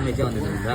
நான்வெஜ்ஜே வந்துருந்தா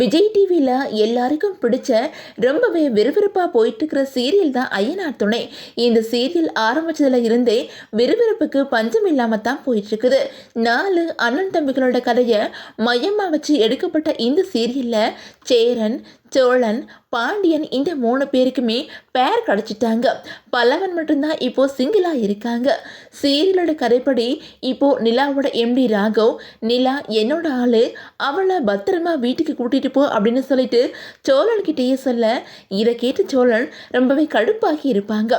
விஜய் டிவியில் எல்லாருக்கும் பிடிச்ச ரொம்பவே விறுவிறுப்பாக போயிட்டு இருக்கிற சீரியல் தான் ஐயனார் துணை. இந்த சீரியல் ஆரம்பிச்சதுல இருந்தே விறுவிறுப்புக்கு பஞ்சம் இல்லாமல் தான் போயிட்டு இருக்குது. 4 அண்ணன் தம்பிகளோட கதையை மையமாக வச்சு எடுக்கப்பட்ட இந்த சீரியலில் சேரன், சோழன், பாண்டியன் இந்த 3 பேருக்குமே பேர் கிடச்சிட்டாங்க. பல்லவன் மட்டும்தான் இப்போ சிங்கிளாக இருக்காங்க. சீரியலோட கதைப்படி இப்போ நிலாவோட எம்டி ராகவ், நிலா என்னோட ஆளு, அவளை பத்திரமா வீட்டுக்கு கூட்டிட்டு போ அப்படின்னு சொல்லிட்டு சோழன்கிட்டயே சொல்ல, இதை கேட்டு சோழன் ரொம்பவே கடுப்பாகி இருப்பாங்க.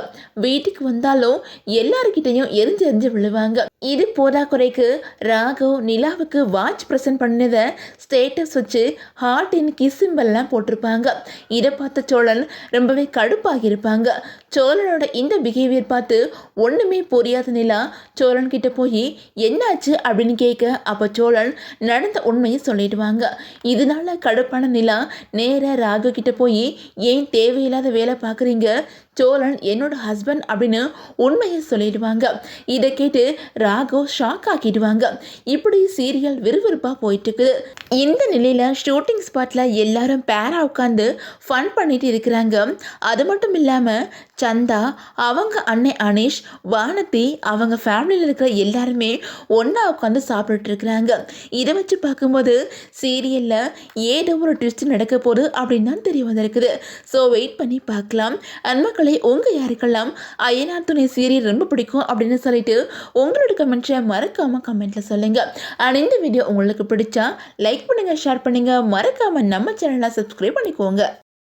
வீட்டுக்கு வந்தாலும் எல்லாருக்கிட்டையும் எரிஞ்சு விழுவாங்க. இது போதாக்குறைக்கு ராகவ் நிலாவுக்கு வாட்ச் ப்ரெசென்ட் பண்ணதை ஸ்டேட்டஸ் வச்சு ஹார்ட் இன் கிஸ் சிம்பல்லாம் போட்டிருப்பாங்க. இதை பார்த்த சோழன் ரொம்பவே கடுப்பாகி இருப்பாங்க. சோழனோட இந்த பிஹேவியர் பார்த்து ஒன்றுமே புரியாத நிலா சோழன் கிட்ட போய் என்னாச்சு அப்படின்னு கேட்க, அப்போ சோழன் நடந்த உண்மையை சொல்லிடுவாங்க. இதனால கடுப்பான நிலா நேர ராகு கிட்ட போய் ஏன் தேவையில்லாத வேலை பார்க்குறீங்க, சோழன் என்னோட ஹஸ்பண்ட் அப்படின்னு உண்மையை சொல்லிடுவாங்க. இதை கேட்டு ராகவ் ஷாக் ஆக்கிடுவாங்க. இப்படி சீரியல் விறுவிறுப்பாக போயிட்டு இருக்குது. இந்த நிலையில் ஷூட்டிங் ஸ்பாட்டில் எல்லாரும் பேரா உட்காந்து ஃபன் பண்ணிட்டு இருக்கிறாங்க. அது மட்டும் இல்லாமல் சந்தா, அவங்க அண்ணன் அனீஷ், வானதி, அவங்க ஃபேமிலியில் இருக்கிற எல்லாருமே ஒன்றா உட்காந்து சாப்பிட்டுட்டு இருக்கிறாங்க. இதை வச்சு பார்க்கும்போது சீரியலில் ஏதோ ஒரு ட்விஸ்ட் நடக்க போகுது அப்படின்னு தான் தெரிய வந்திருக்குது. ஸோ வெயிட் பண்ணி பார்க்கலாம். அன்மக்களே, உங்கள் யாருக்கெல்லாம் ஐயனார் துணை சீரியல் ரொம்ப பிடிக்கும் அப்படின்னு சொல்லிட்டு உங்களோட கமெண்ட்ஸை மறக்காமல் கமெண்ட்டில் சொல்லுங்கள். அண்ட் இந்த வீடியோ உங்களுக்கு பிடிச்சா லைக் பண்ணுங்கள், ஷேர் பண்ணுங்கள், மறக்காமல் நம்ம சேனலை சப்ஸ்கிரைப் பண்ணிக்கோங்க.